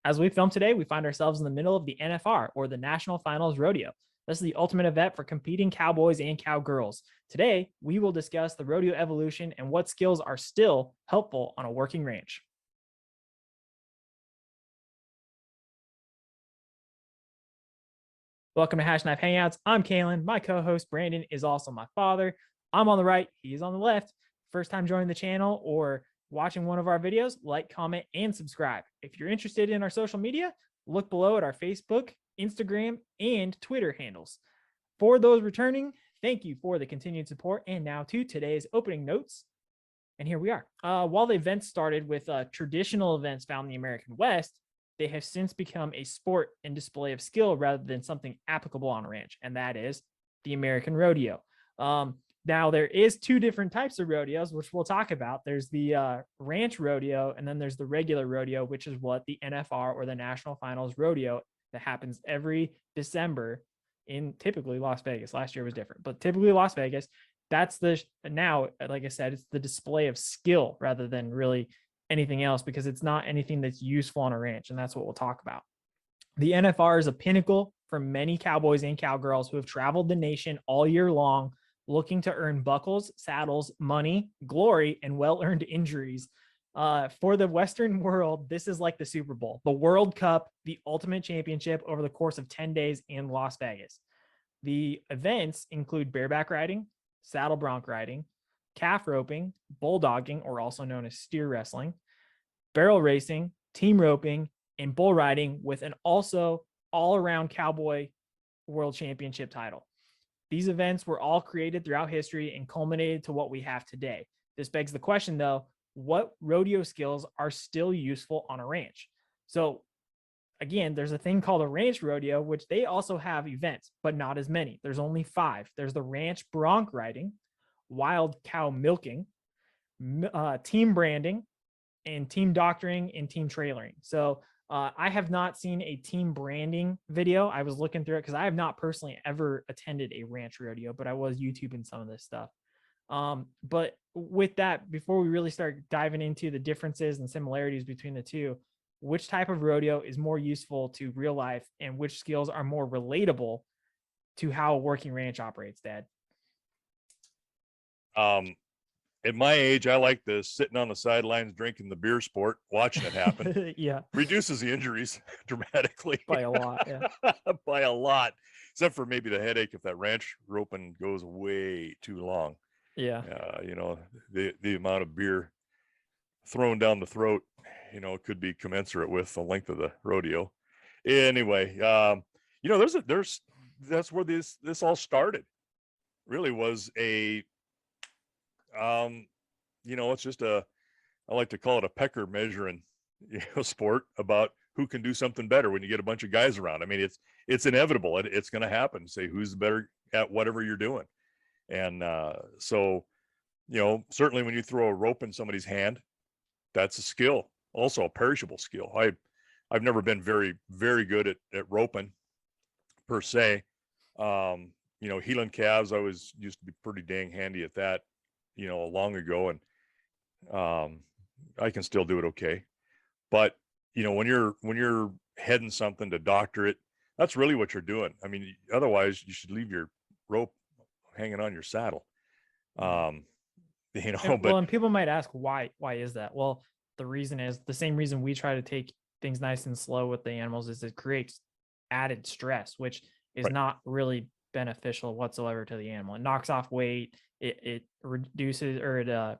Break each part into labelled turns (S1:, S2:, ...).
S1: As we film today, we find ourselves in the middle of the NFR, or the National Finals Rodeo. This is the ultimate event for competing cowboys and cowgirls. Today, we will discuss the rodeo evolution and what skills are still helpful on a working range. Welcome to Hashknife Hangouts. I'm Calen. My co-host Brandon is also my father. I'm on the right, he's on the left. First time joining the channel or watching one of our videos, like, comment, and subscribe. If you're interested in our social media, look below at our Facebook, Instagram, and Twitter handles. For those returning, thank you for the continued support. And now to today's opening notes. And here we are. While the events started with traditional events found in the American West, they have since become a sport and display of skill rather than something applicable on a ranch, and that is the American rodeo. Now, there is two different types of rodeos, which we'll talk about. There's the ranch rodeo, and then there's the regular rodeo, which is what the NFR, or the National Finals Rodeo, that happens every December in typically Las Vegas. Last year was different, but typically Las Vegas. That's now, like I said, it's the display of skill rather than really anything else, because it's not anything that's useful on a ranch. And that's what we'll talk about. The NFR is a pinnacle for many cowboys and cowgirls who have traveled the nation all year long, looking to earn buckles, saddles, money, glory, and well-earned injuries. For the Western world, this is like the Super Bowl, the World Cup, the ultimate championship over the course of 10 days in Las Vegas. The events include bareback riding, saddle bronc riding, calf roping, bulldogging, or also known as steer wrestling, barrel racing, team roping, and bull riding, with an also all-around cowboy world championship title. These events were all created throughout history and culminated to what we have today. This begs the question, though, what rodeo skills are still useful on a ranch? So again, there's a thing called a ranch rodeo, which they also have events, but not as many. There's only 5. There's the ranch bronc riding, wild cow milking, team branding, and team doctoring, and team trailering. So I have not seen a team branding video. I was looking through it because I have not personally ever attended a ranch rodeo, but I was YouTubing some of this stuff. But with that, before we really start diving into the differences and similarities between the two, which type of rodeo is more useful to real life, and which skills are more relatable to how a working ranch operates, Dad?
S2: At my age, I like the sitting on the sidelines, drinking the beer sport, watching it happen.
S1: Yeah.
S2: Reduces the injuries dramatically.
S1: By a lot, yeah.
S2: By a lot, except for maybe the headache if that ranch roping goes way too long.
S1: Yeah.
S2: The amount of beer thrown down the throat, could be commensurate with the length of the rodeo. Anyway, that's where this all started. Really was a it's just I like to call it a pecker measuring, sport about who can do something better when you get a bunch of guys around. I mean, it's inevitable. It's going to happen. Say who's better at whatever you're doing. And so, certainly when you throw a rope in somebody's hand, that's a skill, also a perishable skill. I've never been very, very good at roping per se. Heeling calves, I used to be pretty dang handy at that, long ago, and I can still do it okay. But when you're heading something to doctor it, that's really what you're doing. I mean, otherwise you should leave your rope hanging on your saddle.
S1: And people might ask why is that? Well, the reason is the same reason we try to take things nice and slow with the animals, is it creates added stress, which is
S2: right.
S1: not really beneficial whatsoever to the animal. It knocks off weight, it reduces, or it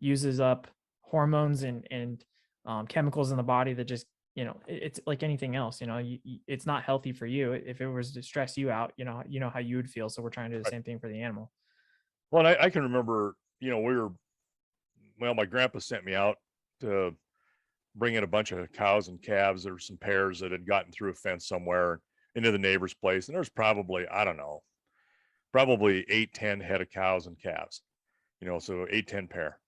S1: uses up hormones and chemicals in the body that just, it's like anything else, it's not healthy for you. If it was to stress you out, you know how you would feel. So we're trying to do the same thing for the animal.
S2: Well, I can remember, my grandpa sent me out to bring in a bunch of cows and calves. There were some pairs that had gotten through a fence somewhere into the neighbor's place. And there's probably, I don't know, 8-10 head of cows and calves, so 8-10 pair.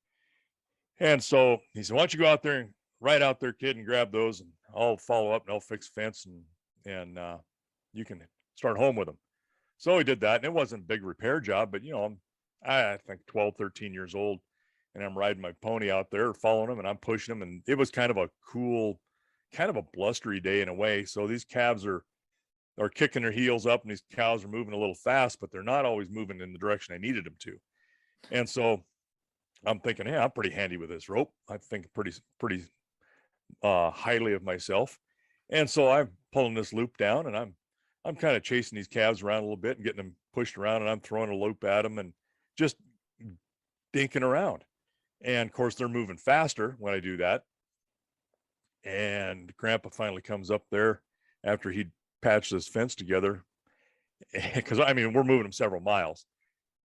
S2: And so he said, why don't you go out there and right out there, kid, and grab those, and I'll follow up and I'll fix fence, and you can start home with them. So he did that, and it wasn't a big repair job, but I think 12, 13 years old, and I'm riding my pony out there, following him, and I'm pushing him, and it was kind of a cool, kind of a blustery day in a way. So these calves are kicking their heels up, and these cows are moving a little fast, but they're not always moving in the direction I needed them to. And so I'm thinking, hey, I'm pretty handy with this rope. I think pretty highly of myself. And so I'm pulling this loop down, and I'm kind of chasing these calves around a little bit and getting them pushed around, and I'm throwing a loop at them and just dinking around. And of course, they're moving faster when I do that. And Grandpa finally comes up there after he patched this fence together, because I mean, we're moving them several miles,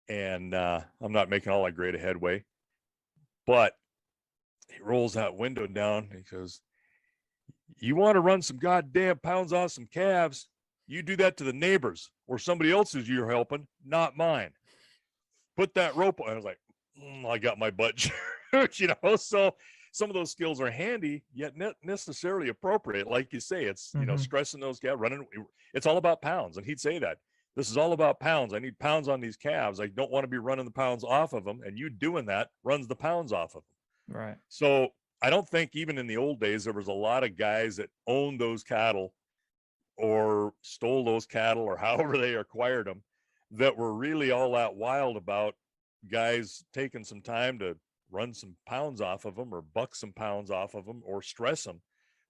S2: and I'm not making all that great a headway. But he rolls that window down. And he goes, "You want to run some goddamn pounds off some calves? You do that to the neighbors or somebody else's you're helping, not mine. Put that rope on." I was like, I got my butt jerked, So some of those skills are handy, yet not necessarily appropriate. Like you say, it's, stressing those calves, running. It's all about pounds. And he'd say that. This is all about pounds. I need pounds on these calves. I don't want to be running the pounds off of them. And you doing that runs the pounds off of them.
S1: Right.
S2: So I don't think even in the old days, there was a lot of guys that owned those cattle or stole those cattle or however they acquired them that were really all that wild about guys taking some time to run some pounds off of them or buck some pounds off of them or stress them.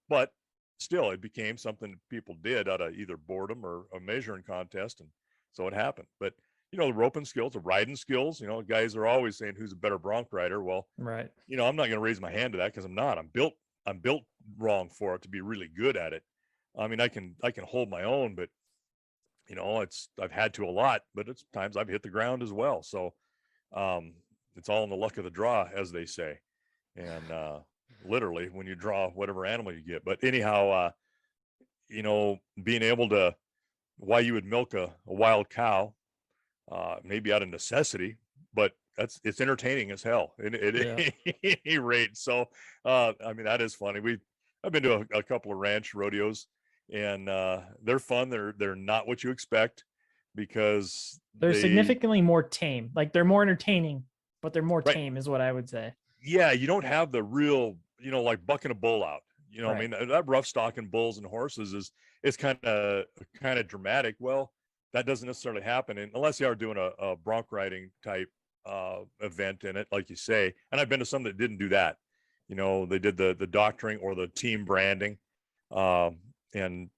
S2: But still, it became something that people did out of either boredom or a measuring contest. And so it happened. But, the roping skills, the riding skills, guys are always saying who's a better bronc rider. Well,
S1: right.
S2: I'm not going to raise my hand to that because I'm not. I'm built wrong for it to be really good at it. I mean, I can hold my own, but I've had to a lot, but it's times I've hit the ground as well. So it's all in the luck of the draw, as they say. And literally when you draw whatever animal you get. But anyhow, being able to, why you would milk a wild cow, maybe out of necessity, but it's entertaining as hell at any rate. So I mean, that is funny. I've been to a couple of ranch rodeos, and they're fun. They're not what you expect, because
S1: they're significantly more tame. Like, they're more entertaining, but they're more tame is what I would say.
S2: Yeah, you don't have the real, like bucking a bull out. I mean, that rough stocking bulls and horses is kind of dramatic. Well, that doesn't necessarily happen unless you are doing a bronc riding type event in it, like you say. And I've been to some that didn't do that. They did the doctoring or the team branding, and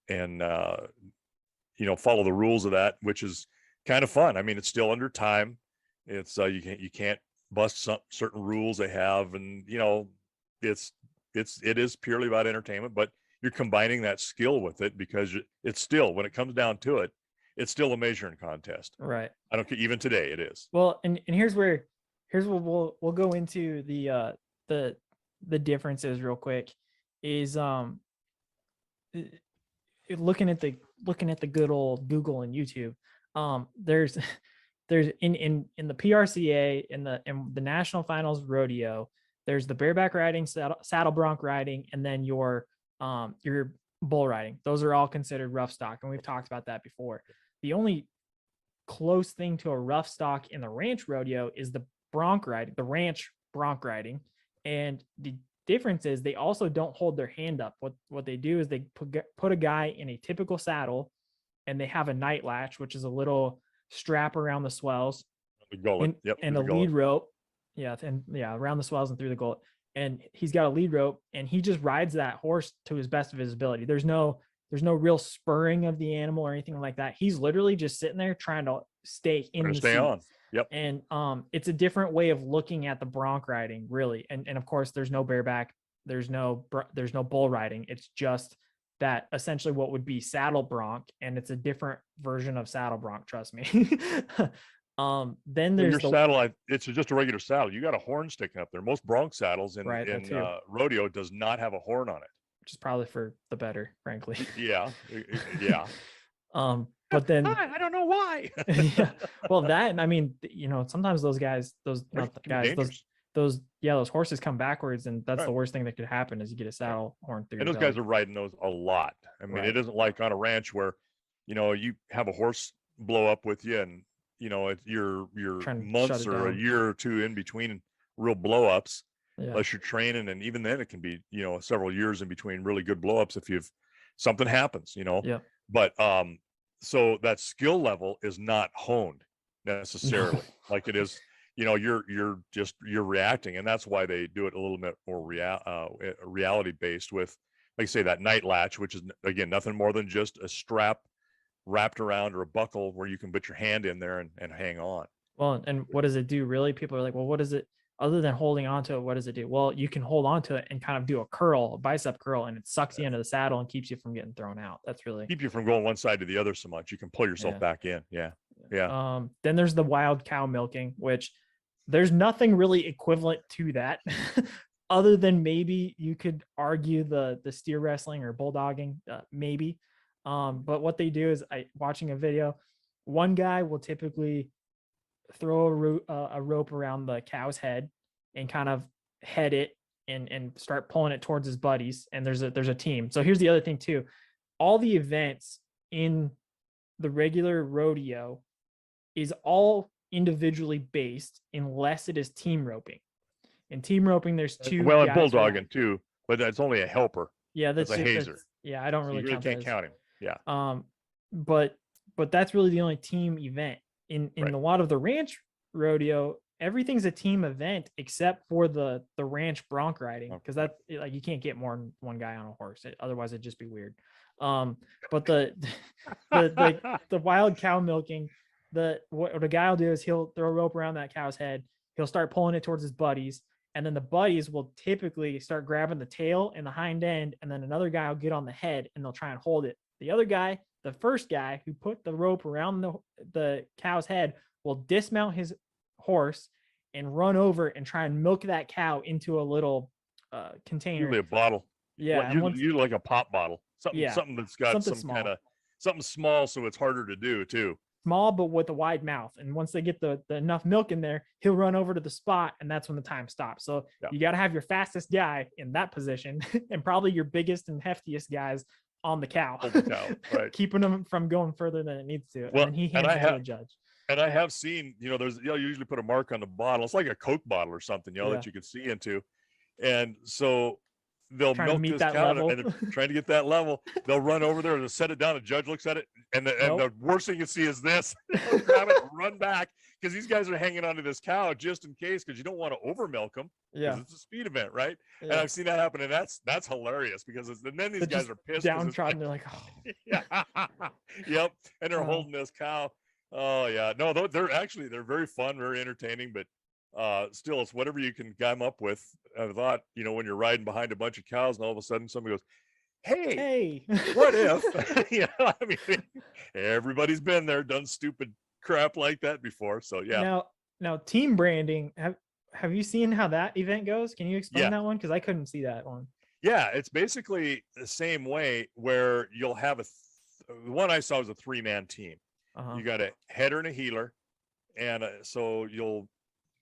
S2: follow the rules of that, which is kind of fun. I mean, it's still under time. It's you can't bust some certain rules they have, and it is purely about entertainment, but you're combining that skill with it, because it's still, when it comes down to it, it's still a measuring contest.
S1: Right.
S2: I don't care, even today it is.
S1: Well, and here's where we'll go into the differences real quick. Is looking at the good old Google and YouTube. There's in the PRCA, in the national finals rodeo, there's the bareback riding, saddle bronc riding, and then your bull riding. Those are all considered rough stock, and we've talked about that before. The only close thing to a rough stock in the ranch rodeo is the bronc riding, the ranch bronc riding. And the difference is they also don't hold their hand up. What they do is they put a guy in a typical saddle, and they have a night latch, which is a little strap around the swells, and a lead rope. Around the swells and through the gullet. And he's got a lead rope, and he just rides that horse to his best of his ability. There's no real spurring of the animal or anything like that. He's literally just sitting there trying to stay
S2: on. Yep.
S1: And it's a different way of looking at the bronc riding, really. And of course, there's no bareback, there's no bull riding. It's just that essentially what would be saddle bronc, and it's a different version of saddle bronc, trust me. Then there's
S2: saddle. It's just a regular saddle. You got a horn sticking up there. Most bronc saddles in rodeo does not have a horn on it,
S1: which is probably for the better, frankly.
S2: Yeah.
S1: But then
S2: I don't know why.
S1: Yeah. Well, that, I mean, sometimes those horses come backwards, and that's the worst thing that could happen is you get a saddle horn through.
S2: And those guys are riding those a lot. I mean, it isn't like on a ranch where, you have a horse blow up with you, and you're months or a year or two in between real blow ups. unless you're training. And even then it can be, several years in between really good blowups if something happens,
S1: Yeah.
S2: but so that skill level is not honed necessarily
S1: No.
S2: like it is, you're reacting. And that's why they do it a little bit more reality based with, like say, that night latch, which is again nothing more than just a strap wrapped around or a buckle where you can put your hand in there and hang on.
S1: Well, and what does it do really? People are like, well, what is it other than holding onto it? What does it do? Well, you can hold onto it and kind of do a curl, a bicep curl, and it sucks you into the saddle and keeps you from getting thrown out. That's really
S2: Keep you from going one side to the other so much. You can pull yourself back in. Yeah.
S1: Then there's the wild cow milking, which there's nothing really equivalent to that other than maybe you could argue the steer wrestling or bulldogging, maybe. But what they do is, watching a video, one guy will typically throw a rope around the cow's head and kind of head it and start pulling it towards his buddies. And there's a team. So here's the other thing too. All the events in the regular rodeo is all individually based unless it is team roping. In team roping, there's two.
S2: Well, and bulldogging too, but that's only a helper.
S1: Yeah, that's
S2: a hazer.
S1: I don't really,
S2: so you can't count him. Yeah.
S1: But that's really the only team event in
S2: Right.
S1: a lot of the ranch rodeo. Everything's a team event except for the ranch bronc riding, because that, like, you can't get more than one guy on a horse. Otherwise it'd just be weird. But the wild cow milking, what a guy will do is he'll throw a rope around that cow's head. He'll start pulling it towards his buddies, and then the buddies will typically start grabbing the tail and the hind end, and then another guy will get on the head and they'll try and hold it. The other guy, the first guy who put the rope around the cow's head, will dismount his horse and run over and try and milk that cow into a little container.
S2: Usually a bottle.
S1: Yeah.
S2: You like a pop bottle. Something that's got
S1: something
S2: kind of something small, so it's harder to do too.
S1: Small, but with a wide mouth. And once they get the enough milk in there, he'll run over to the spot, and that's when the time stops. So you got to have your fastest guy in that position and probably your biggest and heftiest guys on the cow,
S2: right.
S1: keeping them from going further than it needs to.
S2: Well,
S1: and then he hands it to the judge.
S2: And I have seen, there's, you usually put a mark on the bottle. It's like a Coke bottle or something, that you can see into. And so they'll milk this cow and they're trying to get that level. They'll run over there and set it down. The judge looks at it, and the worst thing you see is this. Grab it, run back, because these guys are hanging onto this cow just in case, because you don't want to over milk them. Yeah, it's a speed event, right? Yeah. And I've seen that happen, and that's hilarious, because and then these guys are pissed,
S1: downtrodden. They're like, oh.
S2: Yeah, yep, and they're holding this cow. Oh yeah, no, they're very fun, very entertaining, but still, it's whatever you can come up with. I thought, when you're riding behind a bunch of cows and all of a sudden somebody goes, hey, what if? I mean, everybody's been there, done stupid crap like that before. So yeah.
S1: Now team branding, have you seen how that event goes? Can you explain that one? Because I couldn't see that one.
S2: Yeah, it's basically the same way, where you'll have the one I saw was a 3-man team. You got a header and a healer, and so you'll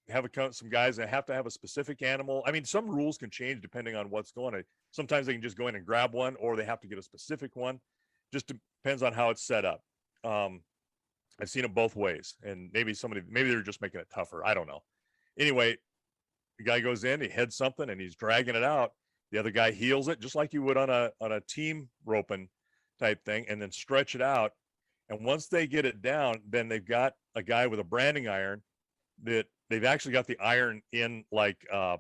S2: have some guys that have to have a specific animal. I mean, some rules can change depending on what's going on. Sometimes they can just go in and grab one, or they have to get a specific one. Just depends on how it's set up. I've seen it both ways, and maybe they're just making it tougher. I don't know. Anyway, the guy goes in, he heads something, and he's dragging it out. The other guy heels it just like you would on a team roping type thing, and then stretch it out. And once they get it down, then they've got a guy with a branding iron that they've actually got the iron in like a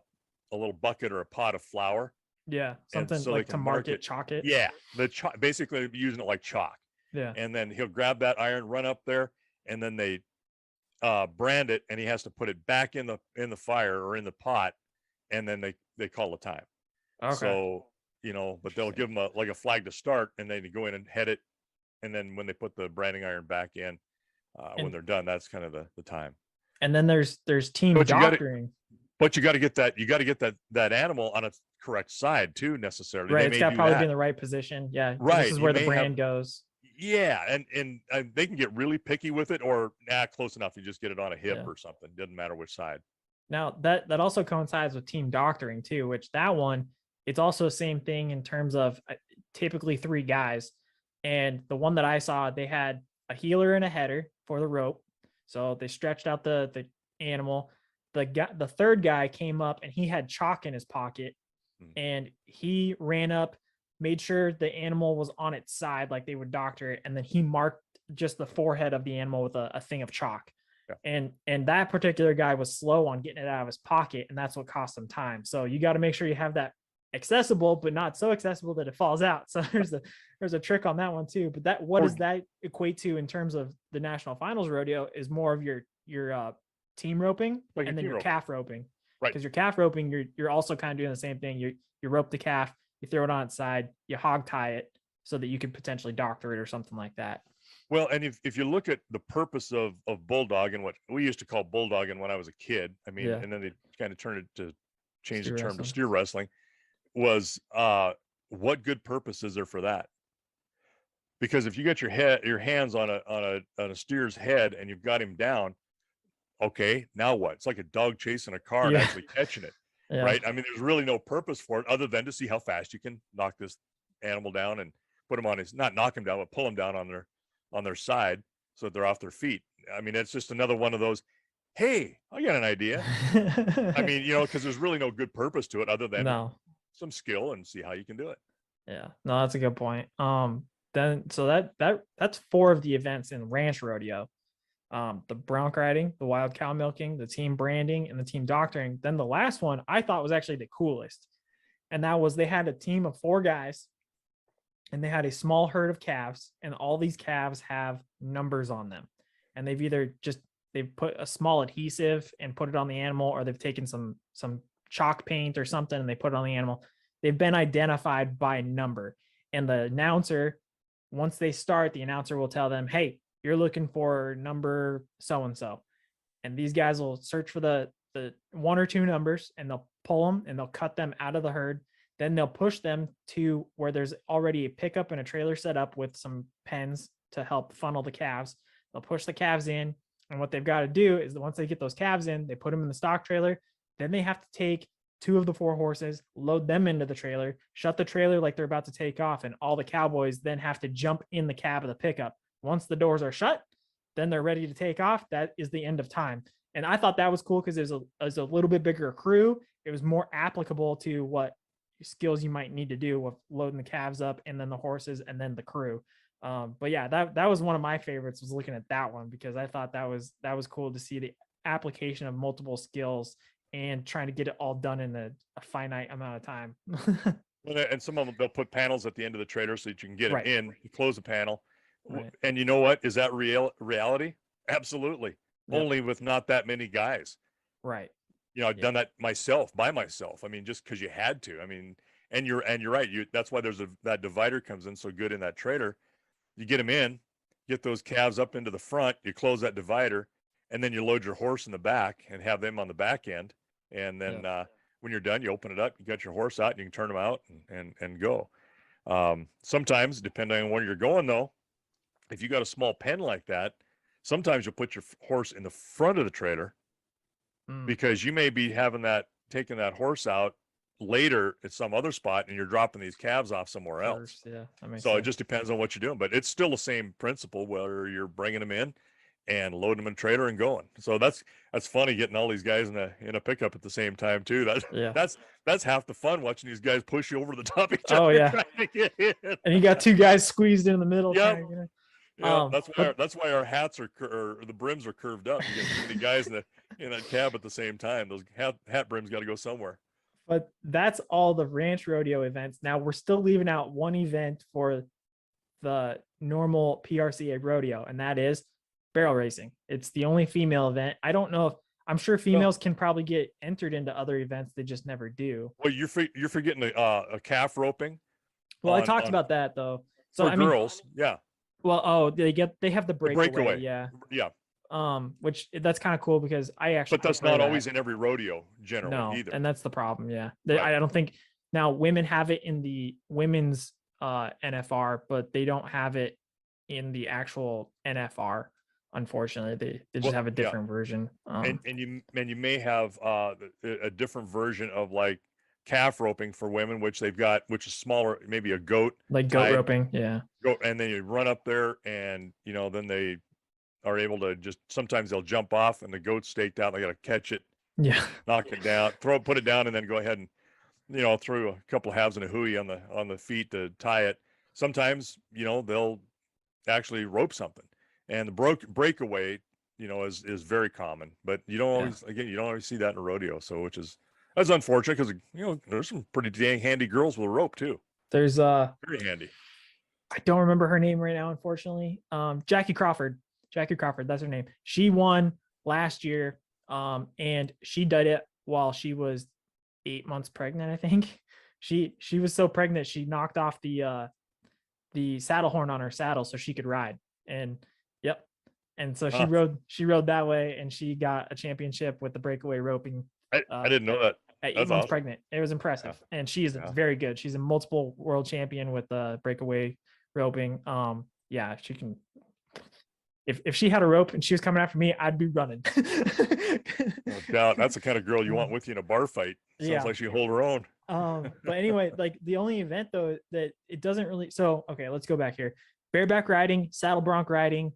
S2: little bucket or a pot of flour.
S1: Yeah, something so like to mark it, chalk it.
S2: Yeah, basically using it like chalk.
S1: Yeah.
S2: And then he'll grab that iron, run up there, and then they brand it, and he has to put it back in the fire or in the pot, and then they call the time.
S1: Okay.
S2: So, but they'll give them a flag to start, and then you go in and head it. And then when they put the branding iron back in, when they're done, that's kind of the time.
S1: And then there's team doctoring.
S2: But you got to get that animal on a correct side too, necessarily.
S1: Right, it's got to probably be in the right position. Yeah,
S2: right.
S1: This is where the brand goes.
S2: Yeah, and they can get really picky with it, or close enough. You just get it on a hip or something. Doesn't matter which side.
S1: Now that also coincides with team doctoring too, which that one, it's also the same thing in terms of typically 3 guys. And the one that I saw, they had a healer and a header for the rope. So they stretched out the animal. the third guy came up and he had chalk in his pocket, and he ran up, made sure the animal was on its side like they would doctor it, and then he marked just the forehead of the animal with a thing of chalk.
S2: Yeah.
S1: And that particular guy was slow on getting it out of his pocket, and that's what cost him time. So you got to make sure you have that accessible, but not so accessible that it falls out. So there's a trick on that one too. But that, what does that equate to in terms of the national finals rodeo is more of your team roping,
S2: Like
S1: and then your calf roping.
S2: Right.
S1: Because your calf roping, you're also kind of doing the same thing. You rope the calf, you throw it on its side, you hog tie it so that you could potentially doctor it or something like that.
S2: Well, and if you look at the purpose of bulldog and what we used to call bulldogging when I was a kid, I mean, and then they kind of turned it to change the term to steer wrestling, was what good purpose is there for that? Because if you got your hands on a steer's head and you've got him down, okay, now what? It's like a dog chasing a car and actually catching it, right? I mean, there's really no purpose for it other than to see how fast you can knock this animal down and put him on his, not knock him down, but pull him down on their side so that they're off their feet. I mean, it's just another one of those, hey, I got an idea. I mean, because there's really no good purpose to it other than some skill and see how you can do it.
S1: Yeah, no, that's a good point. Then so that's 4 of the events in ranch rodeo. The bronc riding, the wild cow milking, the team branding, and the team doctoring. Then the last one I thought was actually the coolest. And that was, they had a team of 4 guys, and they had a small herd of calves, and all these calves have numbers on them. And they've put a small adhesive and put it on the animal, or they've taken some chalk paint or something and they put it on the animal. They've been identified by number. And the announcer, once they start, the announcer will tell them, hey, you're looking for number so-and-so. And these guys will search for the 1 or 2 numbers, and they'll pull them and they'll cut them out of the herd. Then they'll push them to where there's already a pickup and a trailer set up with some pens to help funnel the calves. They'll push the calves in. And what they've got to do is that once they get those calves in, they put them in the stock trailer. Then they have to take 2 of the 4 horses, load them into the trailer, shut the trailer like they're about to take off. And all the cowboys then have to jump in the cab of the pickup. Once the doors are shut, then they're ready to take off. That is the end of time. And I thought that was cool because it was a little bit bigger crew. It was more applicable to what skills you might need to do with loading the calves up and then the horses and then the crew. But yeah, that was one of my favorites, was looking at that one, because I thought that was cool to see the application of multiple skills and trying to get it all done in a finite amount of time.
S2: And some of them, they'll put panels at the end of the trailer so that you can get it in, you close the panel.
S1: Right.
S2: And you know what? Is that reality? Absolutely. Yep. Only with not that many guys.
S1: Right.
S2: I've done that by myself. I mean, just because you had to. I mean, and you're right. That's why that divider comes in so good in that trailer. You get them in, get those calves up into the front, you close that divider, and then you load your horse in the back and have them on the back end. And then when you're done, you open it up, you got your horse out, and you can turn them out and go. Sometimes, depending on where you're going, though, if you got a small pen like that, sometimes you'll put your horse in the front of the trailer because you may be taking that horse out later at some other spot, and you're dropping these calves off somewhere else.
S1: Yeah,
S2: so it just depends on what you're doing, but it's still the same principle, whether you're bringing them in and loading them in a trailer and going. So that's funny, getting all these guys in a pickup at the same time too. That's half the fun, watching these guys push you over the top of each other.
S1: Oh yeah,
S2: trying to get in.
S1: And you got 2 guys squeezed in the middle.
S2: Yep. That's why our hats or the brims are curved up. You get too many guys in that cab at the same time. Those hat brims got to go somewhere.
S1: But that's all the ranch rodeo events. Now we're still leaving out one event for the normal PRCA rodeo, and that is barrel racing. It's the only female event. I don't know if, I'm sure females can probably get entered into other events. They just never do.
S2: Well, you're forgetting a calf roping.
S1: Well, I talked about that though. So
S2: for girls, yeah.
S1: Well, they have the breakaway.
S2: Yeah.
S1: Which that's kind of cool because I actually.
S2: But that's not always in every rodeo generally either.
S1: And that's the problem. Yeah, I don't think now women have it in the women's NFR, but they don't have it in the actual NFR. Unfortunately, they just have a different version.
S2: And you may have a different version of like calf roping for women, which is smaller, maybe a goat,
S1: like goat roping. Yeah.
S2: And then you run up there, and then they are able to sometimes they'll jump off, and the goat's staked out. They got to catch it
S1: Yeah.
S2: knock it down, put it down, and then go ahead and, throw a couple of halves and a hooey on the feet to tie it. Sometimes, they'll actually rope something, and the breakaway, is very common, but you don't always see that in a rodeo. So, that's unfortunate because, there's some pretty dang handy girls with a rope too.
S1: There's
S2: Very handy.
S1: I don't remember her name right now, unfortunately. Jackie Crawford. Jackie Crawford, that's her name. She won last year. And she did it while she was 8 months pregnant, I think. She was so pregnant she knocked off the saddle horn on her saddle so she could ride. And yep. And so she rode that way, and she got a championship with the breakaway roping.
S2: I didn't know that.
S1: At 8
S2: That's
S1: months
S2: awesome.
S1: pregnant. It was impressive.
S2: Yeah.
S1: And she's very good. She's a multiple world champion with the breakaway roping. Yeah, she can. If she had a rope and she was coming after me, I'd be running.
S2: No doubt. That's the kind of girl you want with you in a bar fight. Sounds like she hold her own.
S1: But anyway, like the only event though that it doesn't really. So okay, let's go back here. Bareback riding, saddle bronc riding,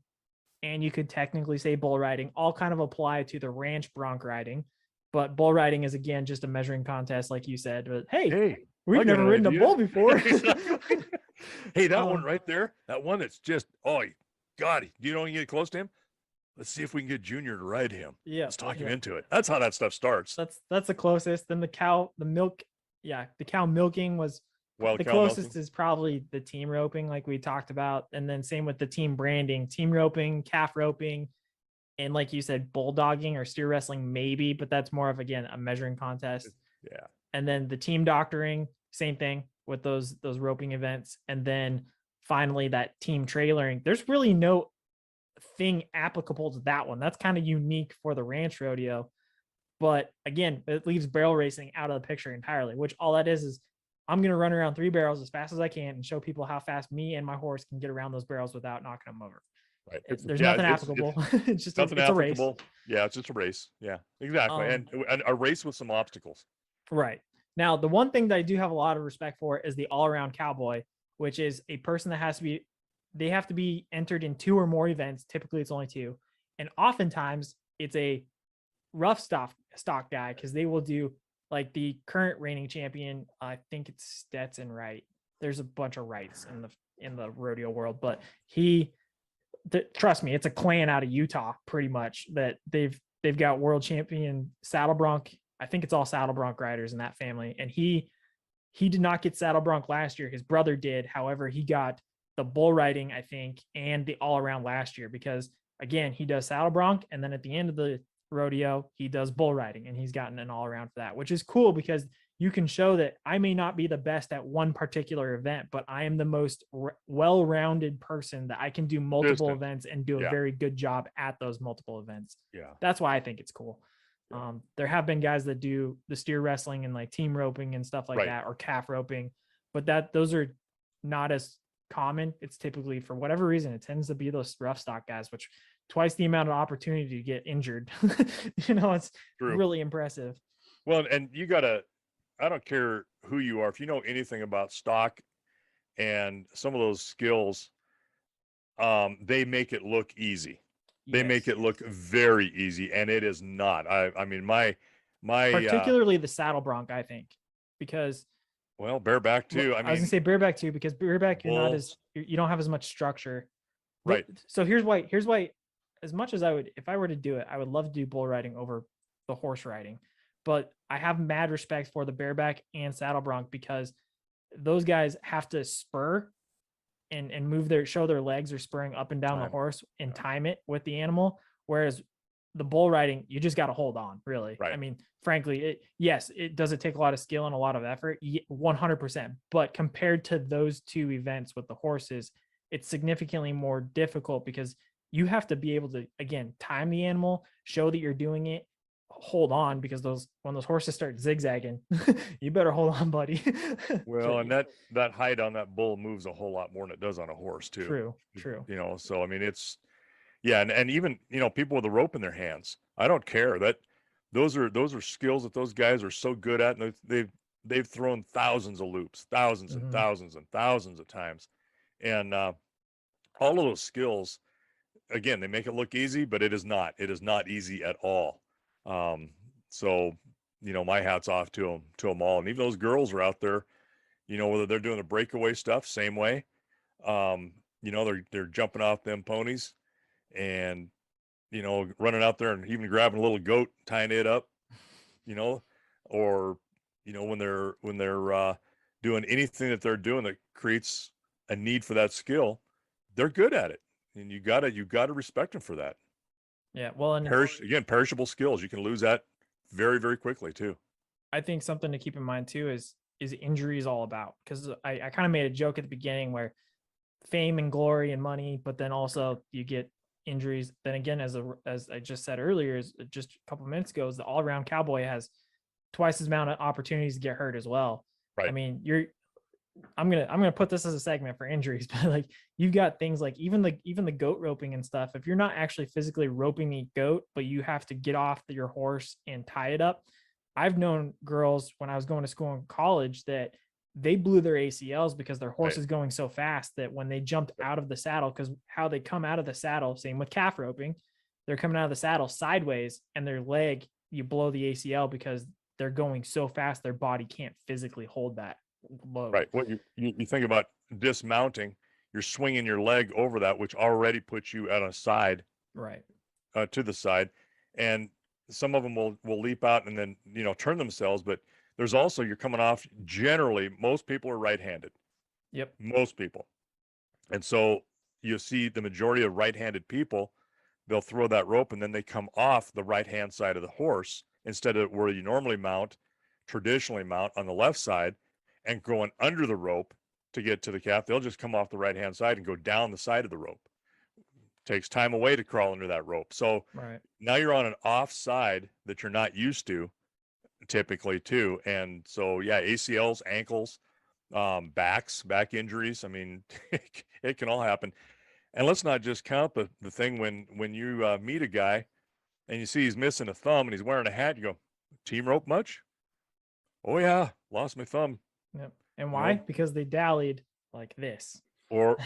S1: and you could technically say bull riding all kind of apply to the ranch bronc riding. But bull riding is again just a measuring contest, like you said. But hey, we've never ridden a bull before.
S2: Hey, that one right there, that one that's just, oh God, you don't get close to him. Let's see if we can get Junior to ride him.
S1: Yeah,
S2: let's talk him into it. That's how that stuff starts.
S1: That's the closest. Then the cow milking was the closest milking is probably the team roping, like we talked about, and then same with the team branding, team roping, calf roping. And like you said, bulldogging or steer wrestling, maybe, but that's more of, again, a measuring contest.
S2: Yeah.
S1: And then the team doctoring, same thing with those roping events. And then finally that team trailering. There's really no thing applicable to that one. That's kind of unique for the ranch rodeo. But again, it leaves barrel racing out of the picture entirely, which all that is I'm going to run around 3 barrels as fast as I can and show people how fast me and my horse can get around those barrels without knocking them over.
S2: Right.
S1: There's nothing applicable. It's just it's a race.
S2: Yeah, it's just a race. Yeah, exactly. And a race with some obstacles.
S1: Right. Now, the one thing that I do have a lot of respect for is the all-around cowboy, which is a person that they have to be entered in 2 or more events. Typically, it's only 2. And oftentimes, it's a rough stock guy because they will do like the current reigning champion. I think it's Stetson Wright. There's a bunch of Wrights in the rodeo world, but trust me, it's a clan out of Utah, pretty much, that they've got world champion saddle bronc. I think it's all saddle bronc riders in that family. And he did not get saddle bronc last year. His brother did. However, he got the bull riding, I think, and the all around last year, because again, he does saddle bronc. And then at the end of the rodeo, he does bull riding, and he's gotten an all around for that, which is cool because you can show that I may not be the best at one particular event, but I am the most well-rounded person that I can do multiple events and do a very good job at those multiple events.
S2: Yeah.
S1: That's why I think it's cool. Yeah. There have been guys that do the steer wrestling and like team roping and stuff like that, or calf roping, but those are not as common. It's typically, for whatever reason, it tends to be those rough stock guys, which twice the amount of opportunity to get injured. It's really impressive.
S2: Well, and I don't care who you are, if you know anything about stock and some of those skills, they make it look easy. They make it look very easy, and it is not. I mean, my
S1: particularly the saddle bronc, I think, because
S2: bareback too.
S1: I was gonna say bareback too, because bareback you don't have as much structure.
S2: Right.
S1: So here's why. As much as if I were to do it, I would love to do bull riding over the horse riding. But I have mad respect for the bareback and saddle bronc, because those guys have to spur and show their legs are spurring up and down the horse and time it with the animal. Whereas the bull riding, you just got to hold on, really.
S2: Right.
S1: I mean, frankly, it does take a lot of skill and a lot of effort, 100%. But compared to those 2 events with the horses, it's significantly more difficult because you have to be able to, again, time the animal, show that you're doing it, hold on, because when those horses start zigzagging, you better hold on, buddy.
S2: Well, and that height on that bull moves a whole lot more than it does on a horse too.
S1: True.
S2: So I mean, it's and even people with a rope in their hands, I don't care. That those are skills that those guys are so good at, and they've thrown thousands of loops, thousands and thousands and thousands of times, and all of those skills, again, they make it look easy, but it is not easy at all. So, my hat's off to them all. And even those girls are out there, whether they're doing the breakaway stuff, same way. They're jumping off them ponies and, running out there and even grabbing a little goat, tying it up, or, when they're doing anything that they're doing that creates a need for that skill, they're good at it. And you gotta respect them for that.
S1: Yeah. Well, and
S2: Perishable skills. You can lose that very, very quickly too.
S1: I think something to keep in mind too is injuries all about, because I kind of made a joke at the beginning where fame and glory and money, but then also you get injuries. Then again, as I just said earlier, is just a couple minutes ago, is the all around cowboy has twice as amount of opportunities to get hurt as well.
S2: Right.
S1: I mean, I'm gonna put this as a segment for injuries, but like you've got things like even the goat roping and stuff. If you're not actually physically roping the goat, but you have to get off your horse and tie it up. I've known girls when I was going to school in college that they blew their ACLs because their horse is going so fast that when they jumped out of the saddle, because how they come out of the saddle, same with calf roping, they're coming out of the saddle sideways and their leg, you blow the ACL because they're going so fast, their body can't physically hold that load.
S2: Right. Well, you think about dismounting, you're swinging your leg over that, which already puts you at a side,
S1: right,
S2: to the side, and some of them will leap out and then turn themselves. But there's also, you're coming off. Generally, most people are right-handed.
S1: Yep.
S2: Most people, and so you see the majority of right-handed people, they'll throw that rope and then they come off the right-hand side of the horse instead of where you normally traditionally mount on the left side, and going under the rope to get to the calf. They'll just come off the right-hand side and go down the side of the rope. Takes time away to crawl under that rope. So now you're on an off side that you're not used to typically too. And so, yeah, ACLs, ankles, back injuries. I mean, it can all happen. And let's not just count the thing when you meet a guy and you see he's missing a thumb and he's wearing a hat, you go, team rope much? Oh yeah, lost my thumb.
S1: Yep. And why? Because they dallied like this.
S2: Or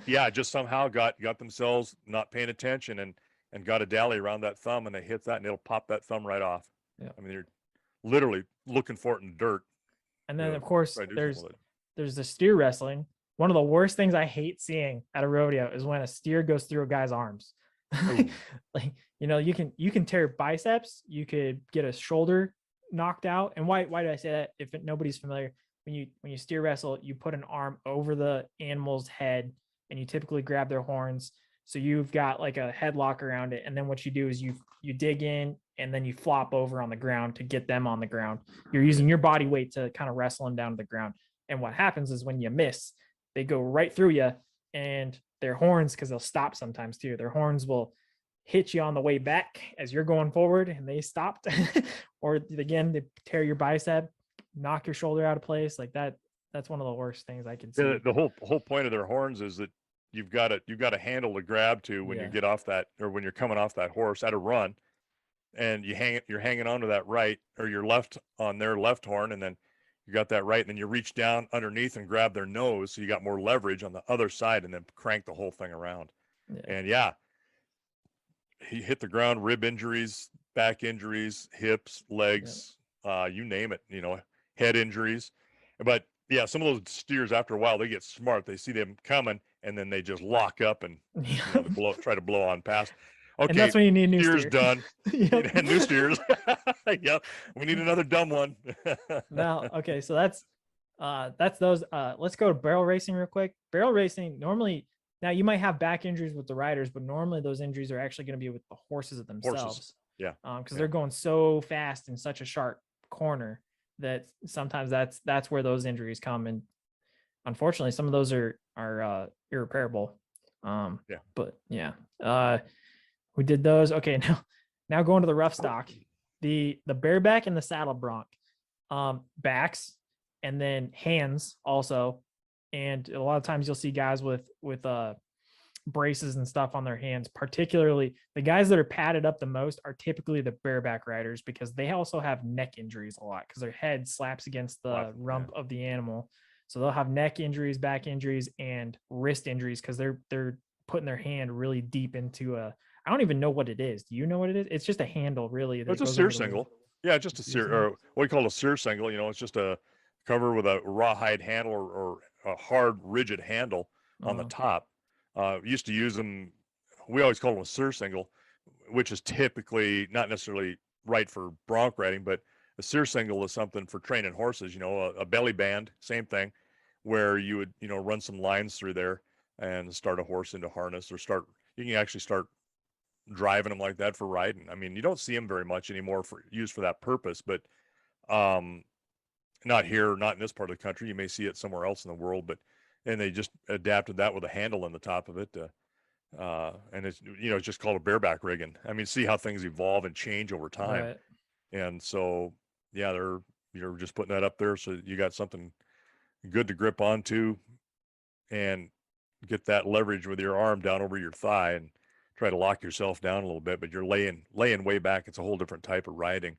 S2: yeah, just somehow got themselves not paying attention and got a dally around that thumb, and they hit that and it'll pop that thumb right off.
S1: Yeah.
S2: I mean, they're literally looking for it in dirt.
S1: And then of course there's the steer wrestling. One of the worst things I hate seeing at a rodeo is when a steer goes through a guy's arms. Like, you can tear biceps, you could get a shoulder knocked out. And why did I say that? If nobody's familiar, when you steer wrestle, you put an arm over the animal's head and you typically grab their horns. So you've got like a headlock around it. And then what you do is you dig in and then you flop over on the ground to get them on the ground. You're using your body weight to kind of wrestle them down to the ground. And what happens is when you miss, they go right through you, and their horns, because they'll stop sometimes too, their horns will hit you on the way back as you're going forward and they stopped. Or again, they tear your bicep, knock your shoulder out of place. Like that's one of the worst things I can see.
S2: The whole point of their horns is that you've got a handle to grab to when you get off that, or when you're coming off that horse at a run, and you're hanging onto that right or your left on their left horn, and then you got that right, and then you reach down underneath and grab their nose, so you got more leverage on the other side, and then crank the whole thing around. And he hit the ground, rib injuries, back injuries, hips, legs, you name it, head injuries. But yeah, some of those steers, after a while, they get smart. They see them coming, and then they just lock up and try to blow on past. Okay,
S1: and that's when you need new
S2: steers
S1: steer.
S2: done. And new steers. Yeah, we need another dumb one.
S1: Now, okay, so that's those. Let's go to barrel racing real quick. Barrel racing, normally, now you might have back injuries with the riders, but normally those injuries are actually going to be with the horses themselves.
S2: Yeah.
S1: Because they're going so fast in such a sharp corner that sometimes that's where those injuries come. And unfortunately, some of those are irreparable. But yeah, we did those. Okay, now going to the rough stock, the bareback and the saddle bronc, backs, and then hands also. And a lot of times you'll see guys with braces and stuff on their hands. Particularly the guys that are padded up the most are typically the bareback riders, because they also have neck injuries a lot because their head slaps against the rump of the animal. So they'll have neck injuries, back injuries, and wrist injuries because they're putting their hand really deep into I don't even know what it is. Do you know what it is? It's just a handle, really.
S2: It's a steer single. Yeah, just a sear,
S1: Confusing.
S2: or what we call a sear single. It's just a cover with a rawhide handle, or a hard, rigid handle on the
S1: Uh,
S2: top. Used to use them. We always call them a sear single, which is typically not necessarily right for bronc riding, but a sear single is something for training horses. A belly band, same thing, where you would run some lines through there and start a horse into harness, or you can actually start driving them like that for riding. I mean, you don't see them very much anymore for used for that purpose, but um, not here, not in this part of the country. You may see it somewhere else in the world, and they just adapted that with a handle on the top of it. And it's just called a bareback rigging. I mean, see how things evolve and change over time.
S1: right.
S2: And so, yeah, you're just putting that up there so you got something good to grip onto and get that leverage with your arm down over your thigh and try to lock yourself down a little bit, but you're laying way back. It's a whole different type of riding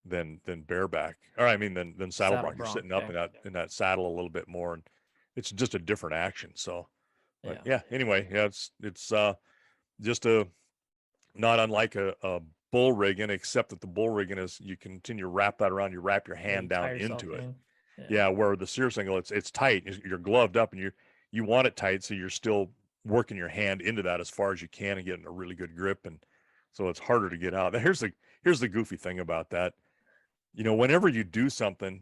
S2: than bareback, or I mean than saddle
S1: Saddle
S2: bronc. You're
S1: bronc.
S2: sitting up
S1: Okay.
S2: in that saddle a little bit more, and it's just a different action. So, but
S1: Yeah.
S2: yeah, anyway, yeah, it's just not unlike a bull rigging, except that the bull rigging is you continue to wrap that around, you wrap your
S1: Yeah. You
S2: hand
S1: tie
S2: down
S1: yourself
S2: into it.
S1: in. Yeah.
S2: Yeah, where the sear single, it's tight. You're gloved up, and you want it tight, so you're still working your hand into that as far as you can and getting a really good grip, and so it's harder to get out. Here's the goofy thing about that. Whenever you do something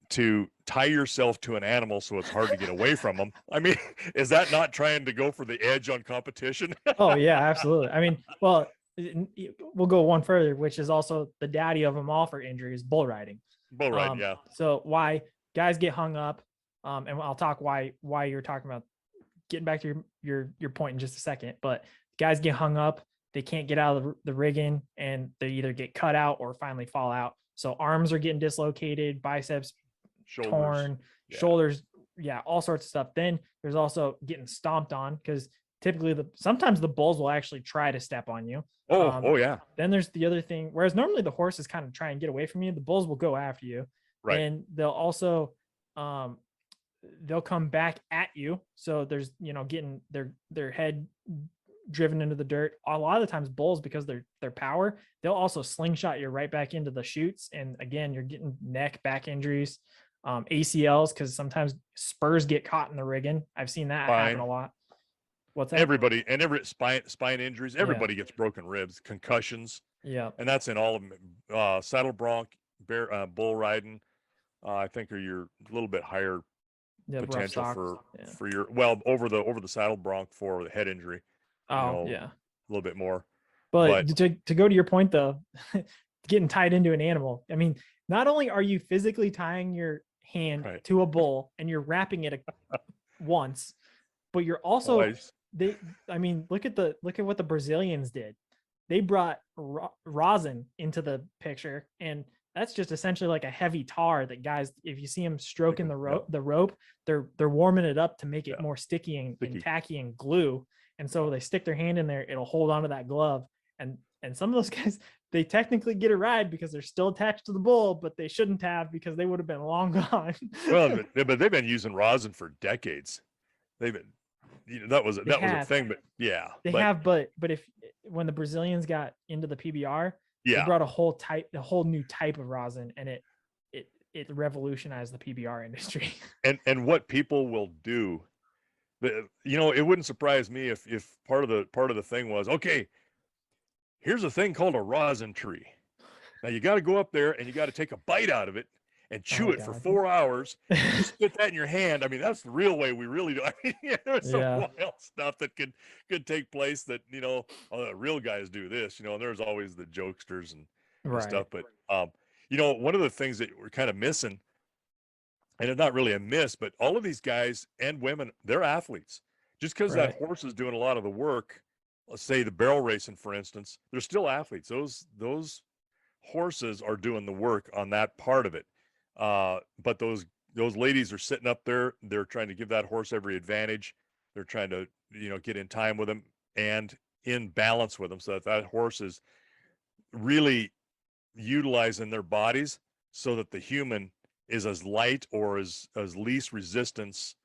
S2: to tie yourself to an animal so it's hard to get away from them, I mean, is that not trying to go for the edge on competition?
S1: Oh yeah, absolutely. I mean, well, we'll go one further, which is also the daddy of them all for injuries, bull riding.
S2: Bull riding, yeah.
S1: So why guys get hung up, and I'll talk why you're talking about getting back to your point in just a second. But guys get hung up, they can't get out of the rigging, and they either get cut out or finally fall out. So arms are getting dislocated, biceps
S2: Shoulders,
S1: torn,
S2: yeah.
S1: shoulders, yeah, all sorts of stuff. Then there's also getting stomped on, because typically sometimes the bulls will actually try to step on you.
S2: Oh yeah.
S1: Then there's the other thing, whereas normally the horses kind of try and get away from you, the bulls will go after you.
S2: Right.
S1: And they'll also they'll come back at you. So there's getting their head driven into the dirt. A lot of the times bulls, because their power, they'll also slingshot you right back into the chutes. And again, you're getting neck, back injuries, ACLs, because sometimes spurs get caught in the rigging. I've seen that happen a lot. What's that?
S2: Everybody, and every spine injuries, everybody gets broken ribs, concussions.
S1: Yeah.
S2: And that's in all of them. Saddle bronc, bull riding, I think are your little bit higher potential for your, over the saddle bronc for the head injury.
S1: Oh,
S2: a little bit more.
S1: But to go to your point though, getting tied into an animal. I mean, not only are you physically tying your hand to a bull and you're wrapping it once, but you're also look at what the Brazilians did. They brought rosin into the picture, and that's just essentially like a heavy tar that guys, if you see them stroking the rope, they're warming it up to make it more sticky and tacky and glue. And so they stick their hand in there, it'll hold onto that glove. And some of those guys, they technically get a ride because they're still attached to the bull, but they shouldn't have, because they would have been long gone.
S2: Well, but they've been using rosin for decades. They've been, that was a thing, but yeah.
S1: But when the Brazilians got into the PBR, they brought a whole new type of rosin, and it revolutionized the PBR industry.
S2: And what people will do, it wouldn't surprise me if part of the thing was, okay, here's a thing called a rosin tree. Now you got to go up there and you got to take a bite out of it and chew it for 4 hours. You spit that in your hand. I mean, that's the real way we really do. I mean, there's some wild stuff that could take place that, the real guys do this, and there's always the jokesters and stuff. But, one of the things that we're kind of missing, and it's not really a miss, but all of these guys and women, they're athletes. Just because that horse is doing a lot of the work, let's say the barrel racing, for instance, they're still athletes. Those horses are doing the work on that part of it. But those ladies are sitting up there. They're trying to give that horse every advantage. They're trying to, get in time with him and in balance with him, so that horse is really utilizing their bodies so that the human is as light or as least resistance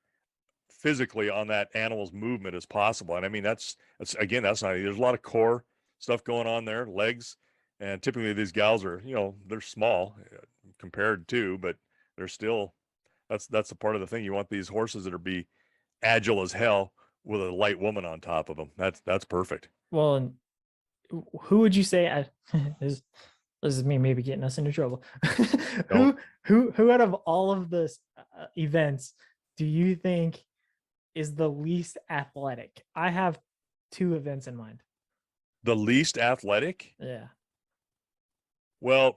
S2: physically on that animal's movement as possible. And I mean, that's not, there's a lot of core stuff going on there, legs, And typically these gals are, they're small compared to, but they're still, that's a part of the thing. You want these horses that are be agile as hell with a light woman on top of them. That's perfect.
S1: Well, and who would you say this is me maybe getting us into trouble.
S2: Don't.
S1: Who out of all of this events do you think is the least athletic? I have two events in mind.
S2: The least athletic?
S1: Yeah.
S2: Well,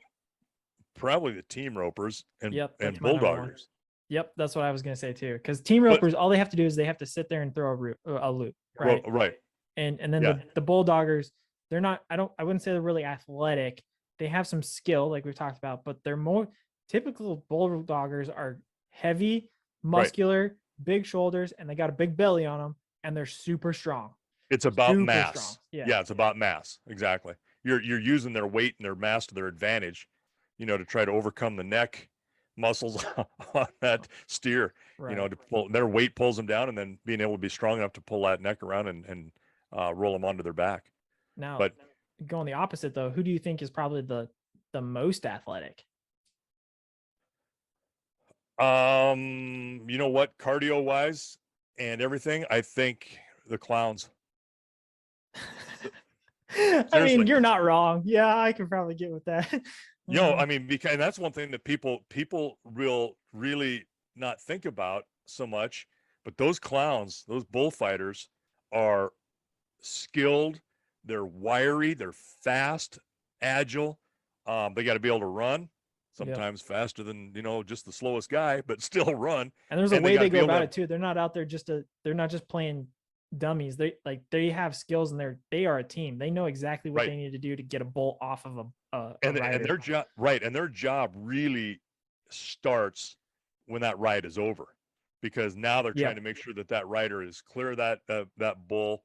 S2: probably the team ropers and bulldoggers.
S1: Yep, that's what I was gonna say too. Because team ropers, all they have to do is they have to sit there and throw a loop, right?
S2: Right.
S1: And then the bulldoggers, they're not. I wouldn't say they're really athletic. They have some skill, like we've talked about, but they're more typical. Bulldoggers are heavy, muscular, big shoulders, and they got a big belly on them, and they're super strong.
S2: It's about
S1: Super
S2: mass.
S1: strong.
S2: Yeah, it's about mass. Exactly. You're using their weight and their mass to their advantage, to try to overcome the neck muscles on that steer.
S1: Right.
S2: To pull, their weight pulls them down, and then being able to be strong enough to pull that neck around and roll them onto their back.
S1: Now,
S2: but
S1: going the opposite though, who do you think is probably the most athletic?
S2: You know what, cardio wise and everything, I think the clowns.
S1: I mean, you're not wrong. Yeah, I can probably get with that.
S2: I mean, because that's one thing that people will really not think about so much, but those clowns, those bullfighters are skilled, they're wiry, they're fast, agile. They got to be able to run, sometimes faster than, just the slowest guy, but still run.
S1: And there's a way they go about it too. They're not out there they're not just playing dummies. They have skills, and they are a team. They know exactly what they need to do to get a bull off of a
S2: and their job, and their job really starts when that ride is over, because now they're trying to make sure that rider is clear of that bull,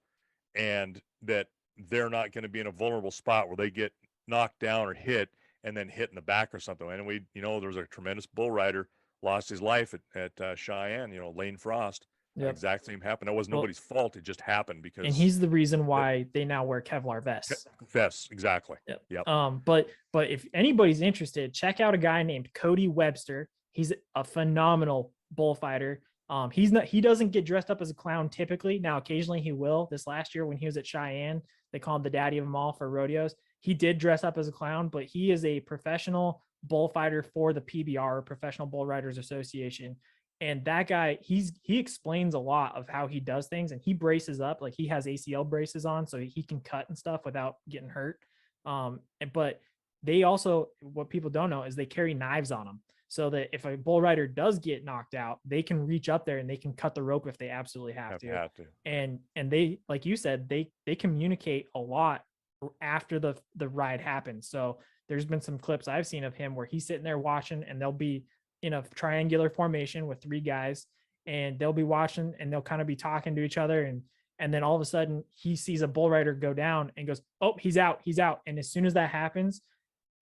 S2: and that they're not going to be in a vulnerable spot where they get knocked down or hit and then hit in the back or something. And there was a tremendous bull rider lost his life at Cheyenne, Lane Frost. Exact same happened. That was nobody's fault. It just happened because.
S1: And he's the reason why they now wear Kevlar vests.
S2: Vests, exactly.
S1: Yep. But if anybody's interested, check out a guy named Cody Webster. He's a phenomenal bullfighter. He doesn't get dressed up as a clown typically. Now, occasionally he will. This last year when he was at Cheyenne, they called him the daddy of them all for rodeos. He did dress up as a clown, but he is a professional bullfighter for the PBR, Professional Bull Riders Association. And that guy, he explains a lot of how he does things, and he braces up, like he has ACL braces on so he can cut and stuff without getting hurt. But they also, what people don't know is they carry knives on them, so that if a bull rider does get knocked out, they can reach up there and they can cut the rope if they absolutely have to. And they, like you said, they communicate a lot after the ride happens. So there's been some clips I've seen of him where he's sitting there watching, and they'll be in a triangular formation with three guys, and they'll be watching, and they'll kind of be talking to each other. And then all of a sudden he sees a bull rider go down and goes, "Oh, he's out. And as soon as that happens,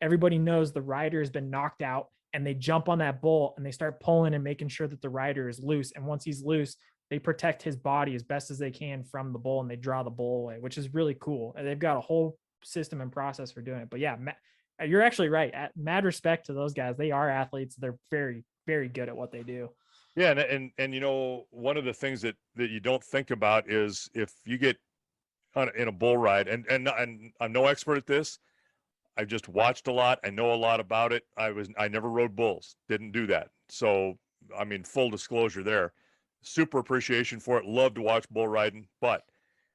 S1: everybody knows the rider has been knocked out, and they jump on that bull and they start pulling and making sure that the rider is loose. And once he's loose, they protect his body as best as they can from the bull, and they draw the bull away, which is really cool. And they've got a whole system and process for doing it. But yeah, you're actually right. Mad respect to those guys. They are athletes. They're very, very good at what they do.
S2: Yeah. And one of the things that you don't think about is if you get in a bull ride, and I'm no expert at this. I've just watched a lot. I know a lot about it. I never rode bulls, didn't do that. So, I mean, full disclosure there, super appreciation for it. Love to watch bull riding, but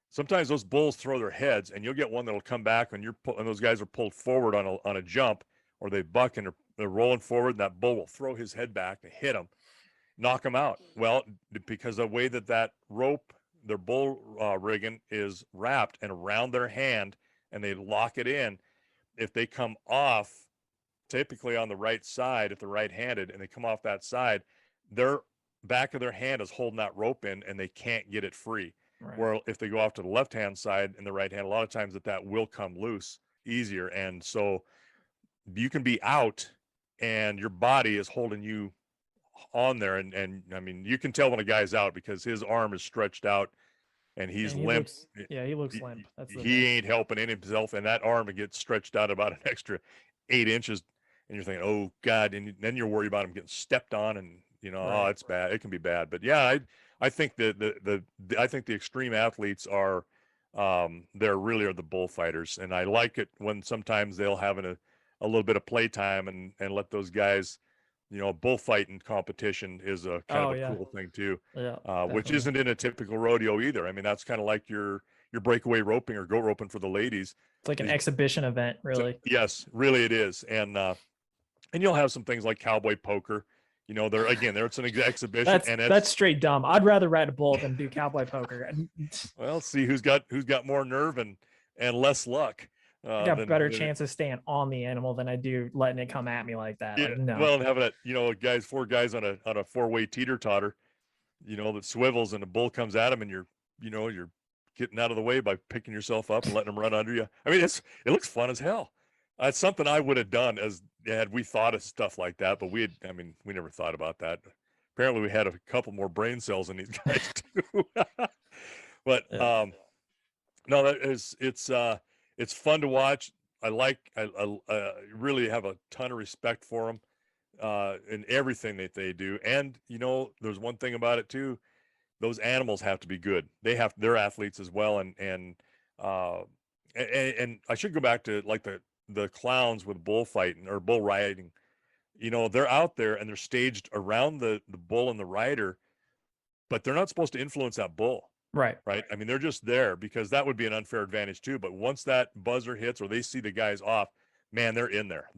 S2: sometimes those bulls throw their heads, and you'll get one that'll come back when those guys are pulled forward on a jump, or they buck and they're rolling forward, and that bull will throw his head back to hit them, knock them out. Well, because the way that rope, their bull rigging is wrapped and around their hand, and they lock it in. If they come off, typically on the right side, if they're right-handed, and they come off that side, their back of their hand is holding that rope in, and they can't get it free. Right. Where if they go off to the left-hand side and the right hand, a lot of times that will come loose easier. And so you can be out and your body is holding you on there. And I mean, you can tell when a guy's out because his arm is stretched out and he's
S1: And he
S2: limp.
S1: looks, yeah, he looks limp. That's the
S2: He
S1: thing.
S2: ain't helping in himself, and that arm gets stretched out about an extra 8 inches, and you're thinking, oh God, and then you're worried about him getting stepped on, and oh,
S1: Right.
S2: it's bad. It can be bad. But yeah, I think I think the extreme athletes are they're really are the bullfighters, and I like it when sometimes they'll have a little bit of playtime and let those guys, bullfighting competition is a kind
S1: Oh
S2: of a
S1: yeah.
S2: cool thing too,
S1: Yeah,
S2: which
S1: definitely.
S2: isn't in a typical rodeo either. I mean, that's kind of like your breakaway roping or goat roping for the ladies.
S1: It's like an
S2: Is
S1: exhibition event, really.
S2: yes, really it is, and you'll have some things like cowboy poker. There it's an exhibition, and
S1: That's
S2: it's
S1: straight dumb. I'd rather ride a bull than do cowboy poker. And
S2: well, see who's got more nerve and less luck
S1: I got
S2: than
S1: better chance of staying on the animal than I do letting it come at me like that.
S2: yeah.
S1: Like, no.
S2: Well, and having four guys on a four-way teeter totter, that swivels, and the bull comes at him, and you're getting out of the way by picking yourself up and letting him run under you. I mean, it looks fun as hell. It's something I would have done had we thought of stuff like that, but we never thought about that. Apparently, we had a couple more brain cells than these guys do. But
S1: Yeah.
S2: no, it's fun to watch. I really have a ton of respect for them in everything that they do. And there's one thing about it too: those animals have to be good. They're athletes as well, uh, and I should go back to like the clowns with bullfighting or bull riding. They're out there and they're staged around the bull and the rider, but they're not supposed to influence that bull.
S1: Right.
S2: Right. I mean, they're just there because that would be an unfair advantage too. But once that buzzer hits or they see the guys off, man, they're in there.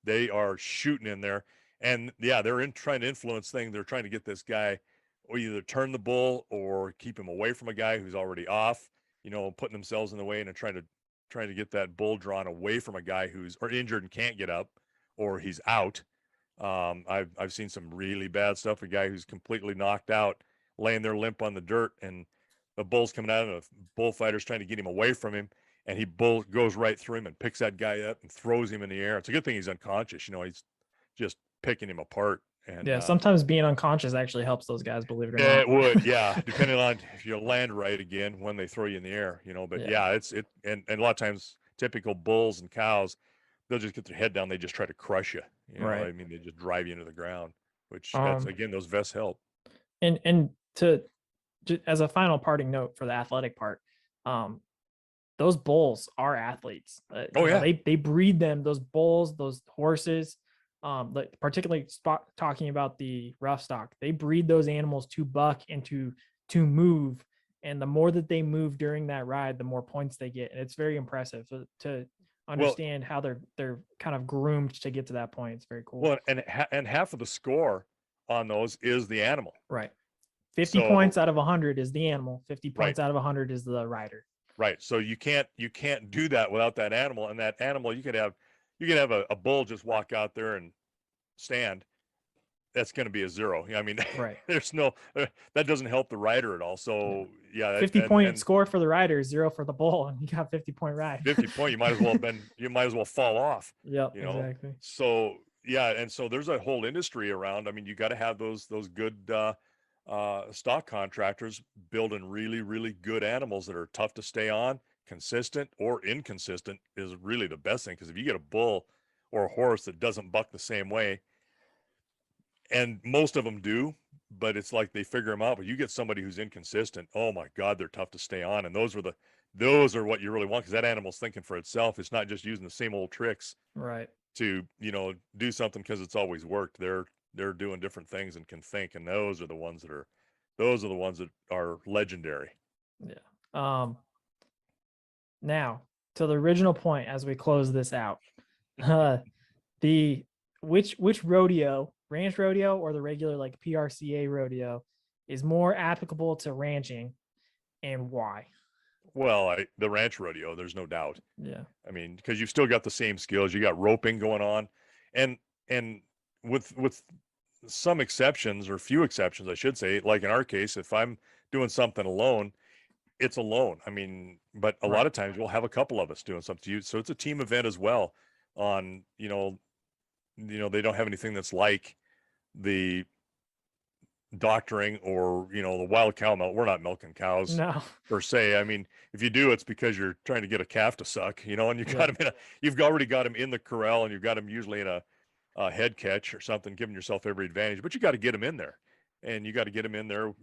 S2: They are shooting in there. And yeah, they're trying to influence things. They're trying to get this guy or either turn the bull or keep him away from a guy who's already off, putting themselves in the way and trying to get that bull drawn away from a guy who's or injured and can't get up or he's out. I've seen some really bad stuff. A guy who's completely knocked out, laying there limp on the dirt, and the bull's coming out, and the bullfighter's trying to get him away from him, and bull goes right through him and picks that guy up and throws him in the air. It's a good thing he's unconscious. He's just picking him apart. And
S1: Yeah. Sometimes being unconscious actually helps those guys, believe it or
S2: it
S1: not.
S2: would, yeah, depending on if you land right again when they throw you in the air. But
S1: Yeah.
S2: yeah, and a lot of times typical bulls and cows, they'll just get their head down. They just try to crush you.
S1: Right.
S2: I mean, they just drive you into the ground, which that's
S1: Um,
S2: again, those vests help.
S1: and to as a final parting note for the athletic part, um, those bulls are athletes.
S2: Oh yeah,
S1: They breed them, those bulls, those horses, like particularly talking about the rough stock, they breed those animals to buck and to move. And the more that they move during that ride, the more points they get. And it's very impressive to
S2: well,
S1: understand how they're kind of groomed to get to that point. It's very cool.
S2: well, and half of the score on those is the animal.
S1: Right. 50
S2: So
S1: points out of 100 is the animal. 50
S2: right,
S1: points out of 100 is the rider.
S2: right. So you can't do that without that animal. And that animal, you could have a bull just walk out there and stand. That's going to be a zero. I mean,
S1: Right.
S2: there's no that doesn't help the rider at all. So yeah,
S1: 50-point score for the rider, 0 for the bull, and you got 50-point ride.
S2: 50-point, you might as well fall off.
S1: Yep, exactly.
S2: So yeah, and so there's a whole industry around. I mean, you got to have those good stock contractors building really, really good animals that are tough to stay on. Consistent or inconsistent is really the best thing, because if you get a bull or a horse that doesn't buck the same way, and most of them do, but it's like they figure them out. But you get somebody who's inconsistent, oh my God, they're tough to stay on. And those are what you really want, because that animal's thinking for itself. It's not just using the same old tricks
S1: Right.
S2: to do something because it's always worked. They're doing different things and can think, and those are the ones that are legendary.
S1: Yeah. Now to the original point as we close this out. The which rodeo, ranch rodeo or the regular like PRCA rodeo, is more applicable to ranching, and why?
S2: Well, the ranch rodeo, there's no doubt.
S1: Yeah.
S2: I mean, because you've still got the same skills. You got roping going on, and with some exceptions, or few exceptions, I should say. Like in our case, if I'm doing something alone, it's alone. I mean, but a lot of times we'll have a couple of us doing something. So it's a team event as well. On they don't have anything that's like the doctoring or, the wild cow milk. We're not milking cows
S1: No.
S2: per se. I mean, if you do, it's because you're trying to get a calf to suck, and you
S1: Yeah.
S2: got them you've already got them in the corral, and you've got them usually in a head catch or something, giving yourself every advantage, but you got to get them in there, and you got to get them in there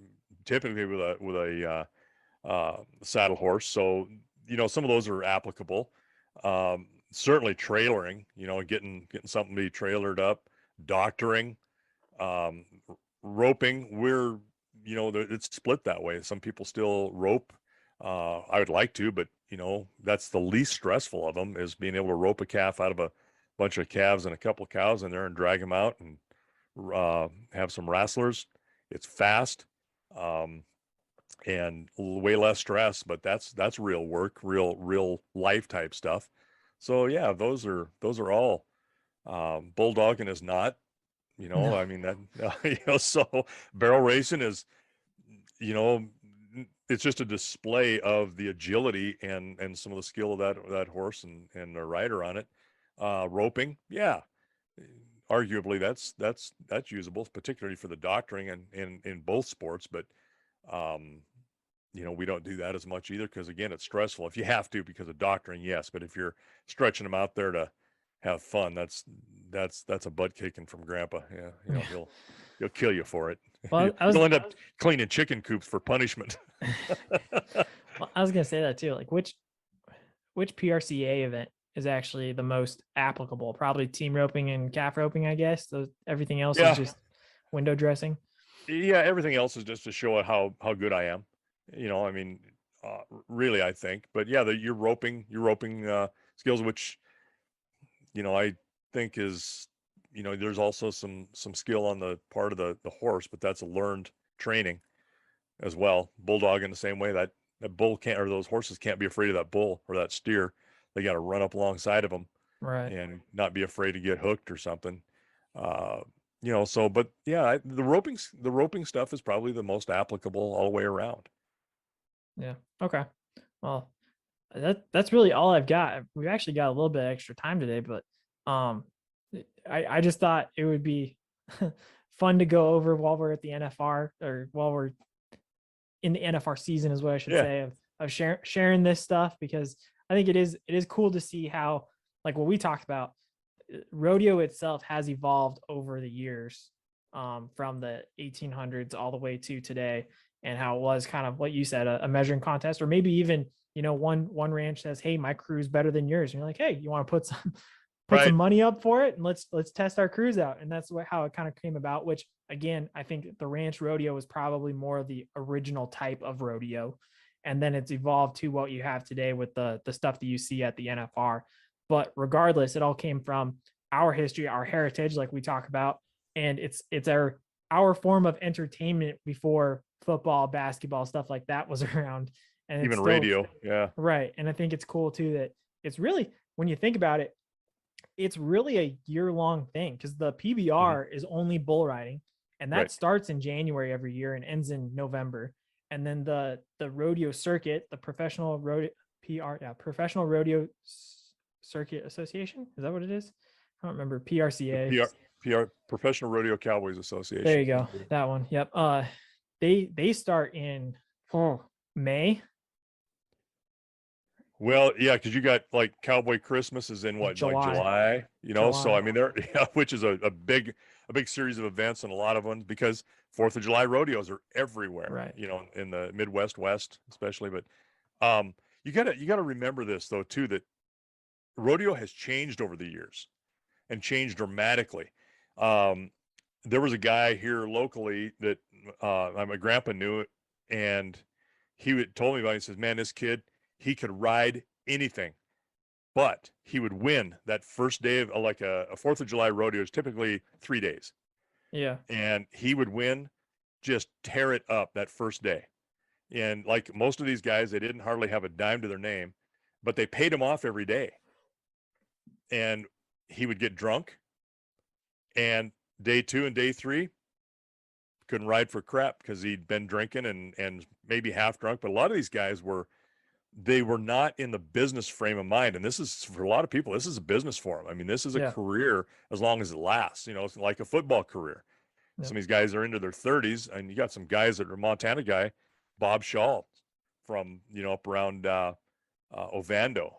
S2: typically with a saddle horse. So, some of those are applicable. Certainly trailering, getting something to be trailered up, doctoring, um, roping. It's split that way. Some people still rope. I would like to, but that's the least stressful of them, is being able to rope a calf out of a bunch of calves and a couple of cows in there and drag them out and have some wrestlers. It's fast. And way less stress, but that's real work, real life type stuff. So yeah, those are all. Bulldogging is not,
S1: No.
S2: I mean that, so barrel racing is, you know, it's just a display of the agility and some of the skill of that horse and the rider on it. Roping, yeah, arguably that's usable, particularly for the doctoring and in both sports, but um we don't do that as much either, because again, it's stressful. If you have to because of doctoring, yes, but if you're stretching them out there to have fun, that's a butt kicking from grandpa. Yeah,
S1: Yeah.
S2: he'll kill you for it.
S1: Well,
S2: You'll end up cleaning chicken coops for punishment.
S1: well, I was gonna say that too. Like which PRCA event is actually the most applicable? Probably team roping and calf roping, I guess. So everything else is
S2: Yeah,
S1: just window dressing.
S2: yeah. Everything else is just to show how good I am. I mean, really, I think. But yeah, your roping skills, which I think is, there's also some skill on the part of the horse, but that's a learned training as well. Bulldog in the same way, that bull can't, or those horses can't be afraid of that bull or that steer. They got to run up alongside of them
S1: Right.
S2: and not be afraid to get hooked or something. Uh, so, but yeah, the roping stuff is probably the most applicable all the way around.
S1: Yeah. Okay. Well, that's really all I've got. We've actually got a little bit extra time today, but um I just thought it would be fun to go over while we're at the NFR, or while we're in the NFR season is what I should
S2: Yeah.
S1: say, of sharing this stuff, because I think it is cool to see how, like what we talked about, rodeo itself has evolved over the years, from the 1800s all the way to today, and how it was kind of what you said, a measuring contest, or maybe even one ranch says, hey, my crew's better than yours, and you're like, hey, you want to put some
S2: Right.
S1: money up for it, and let's test our crews out. And that's how it kind of came about, which again, I think the ranch rodeo was probably more of the original type of rodeo, and then it's evolved to what you have today with the stuff that you see at the NFR. But regardless, it all came from our history, our heritage, like we talk about, and it's our form of entertainment before football, basketball, stuff like that was around. And it's
S2: Even
S1: still
S2: radio. Yeah.
S1: right. And I think it's cool too that it's really, when you think about it, it's really a year-long thing, because the
S2: Mhm.
S1: PBR is only bull riding, and that
S2: Right.
S1: starts in January every year and ends in November. And then the rodeo circuit, the professional rodeo PR, yeah, Professional Rodeo Circuit Association, is that what it is? I don't remember.
S2: The
S1: PRCA.
S2: PR, Professional Rodeo Cowboys
S1: There
S2: Association.
S1: you go. That one. Yep. They start in May.
S2: Well, yeah, because you got like Cowboy Christmas is in what, like
S1: July.
S2: July, So I
S1: July.
S2: mean, yeah, which is a big series of events, and a lot of ones, because Fourth of July rodeos are everywhere,
S1: Right.
S2: in the Midwest, West especially. But um, you gotta remember this though too, that rodeo has changed over the years and changed dramatically. Um, there was a guy here locally that my grandpa knew it, and told me about it. He says, man, this kid, he could ride anything, but he would win that first day of like a 4th of July rodeo is typically 3 days.
S1: Yeah.
S2: And he would win, just tear it up that first day. And like most of these guys, they didn't hardly have a dime to their name, but they paid him off every day. And he would get drunk, and day 2 and day 3 couldn't ride for crap because he'd been drinking and maybe half drunk. But a lot of these guys they were not in the business frame of mind. And this is, for a lot of people, this is a business for them. I mean, this is a
S1: Yeah.
S2: career as long as it lasts. It's like a football career.
S1: Yep.
S2: Some of these guys are into their 30s, and you got some guys that are Montana guy, Bob Shaw from, up around Ovando,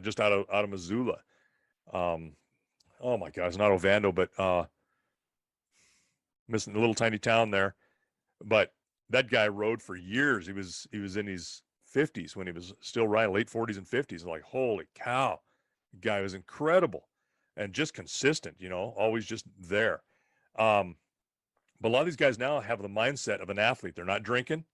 S2: just out of Missoula. Oh my gosh, not Ovando, but missing the little tiny town there. But that guy rode for years. He was in his 50s when he was still riding, late 40s and 50s. Like, holy cow, the guy was incredible and just consistent, always just there. But a lot of these guys now have the mindset of an athlete. They're not drinking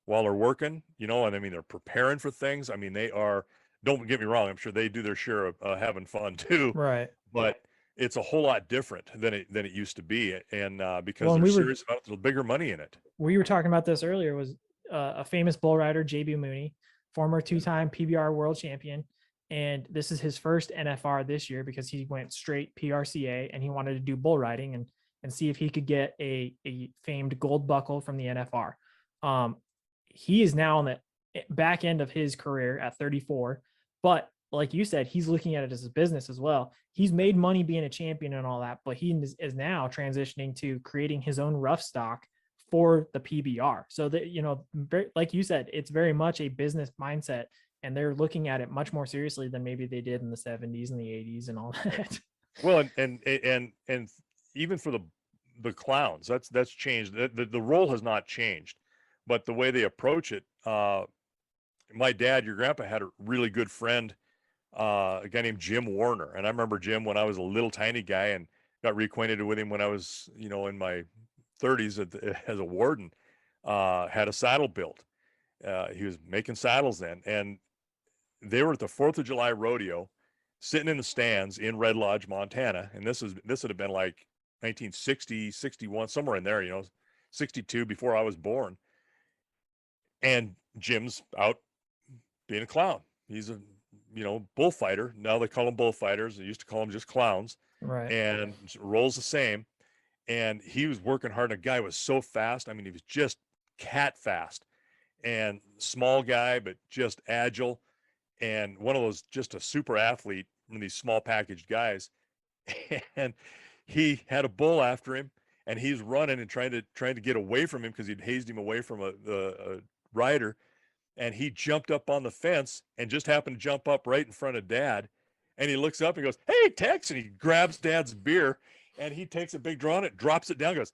S2: while they're working, and I mean, they're preparing for things. I mean, they are, don't get me wrong, I'm sure they do their share of having fun too.
S1: Right.
S2: But it's a whole lot different than it used to be. And because
S1: and
S2: they're serious about the bigger money in it.
S1: We were talking about this earlier, was a famous bull rider, JB Mooney, former 2-time PBR world champion. And this is his first NFR this year because he went straight PRCA and he wanted to do bull riding and see if he could get a famed gold buckle from the NFR. He is now on the back end of his career at 34, but like you said, he's looking at it as a business as well. He's made money being a champion and all that, but he is now transitioning to creating his own rough stock for the PBR. So that, like you said, it's very much a business mindset, and they're looking at it much more seriously than maybe they did in the 70s and the 80s and all that.
S2: Well, and even for the clowns, that's changed. The role has not changed, but the way they approach it. My dad, your grandpa, had a really good friend, a guy named Jim Warner, and I remember Jim when I was a little tiny guy, and got reacquainted with him when I was, in my 30s as a warden. Had a saddle built. He was making saddles then, and they were at the 4th of July rodeo, sitting in the stands in Red Lodge, Montana, and this would have been like 1960, 61, somewhere in there, 62, before I was born. And Jim's out being a clown. He's a bullfighter. Now they call them bullfighters. They used to call them just clowns.
S1: Right.
S2: And rolls the same. And he was working hard. And the guy was so fast. I mean, he was just cat fast, and small guy, but just agile. And one of those, just a super athlete, one of these small packaged guys. And he had a bull after him, and he's running and trying to get away from him because he'd hazed him away from a rider. And he jumped up on the fence and just happened to jump up right in front of Dad. And he looks up and goes, "Hey, Tex," and he grabs Dad's beer, and he takes a big draw on it, drops it down, goes,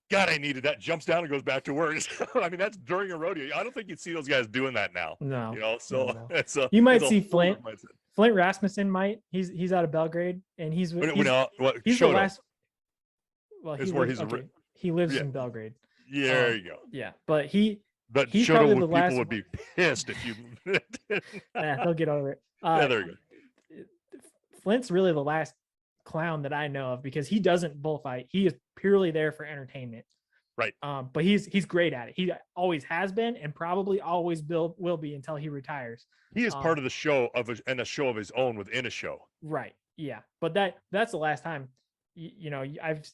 S2: "God, I needed that," jumps down and goes back to work. I mean, that's during a rodeo. I don't think you'd see those guys doing that now.
S1: No.
S2: So
S1: no.
S2: it's
S1: you might see Flint Rasmussen might. He's out of Belgrade, and he's the last. Well, he lives in Belgrade.
S2: Yeah, there you go.
S1: Yeah, but he's
S2: Shoto,
S1: probably the last.
S2: People would be pissed if you.
S1: They'll get over it.
S2: Yeah, there you go.
S1: Flint's really the last clown that I know of because he doesn't bullfight. He is purely there for entertainment.
S2: Right.
S1: But he's great at it. He always has been and probably always will be until he retires.
S2: He is part of the show and a show of his own within a show.
S1: Right. Yeah. But that's the last time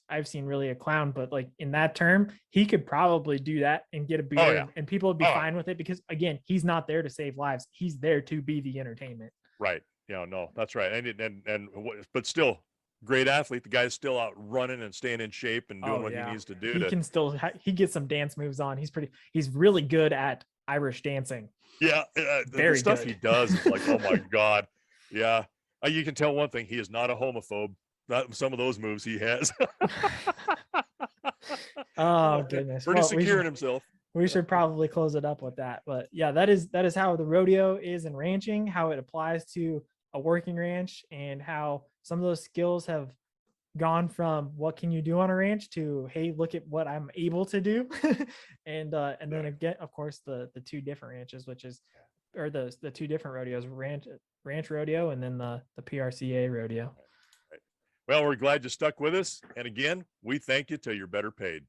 S1: I've seen really a clown, but like in that term, he could probably do that and get a beer and people would be fine with it because again, he's not there to save lives. He's there to be the entertainment.
S2: Right. No, that's right. But still, great athlete. The guy's still out running and staying in shape and doing what he needs to do.
S1: He gets some dance moves on. He's really good at Irish dancing.
S2: Yeah. The stuff good. He does is like, oh my God. Yeah. You can tell one thing. He is not a homophobe. Not some of those moves he has.
S1: Oh goodness.
S2: Pretty secure in himself.
S1: We should probably close it up with that. But yeah, that is how the rodeo is in ranching, how it applies to a working ranch, and how some of those skills have gone from what can you do on a ranch to, hey, look at what I'm able to do. and then again, of course, the two different ranches, or the two different rodeos, ranch rodeo and then the PRCA rodeo.
S2: Right. Well, we're glad you stuck with us. And again, we thank you till you're better paid.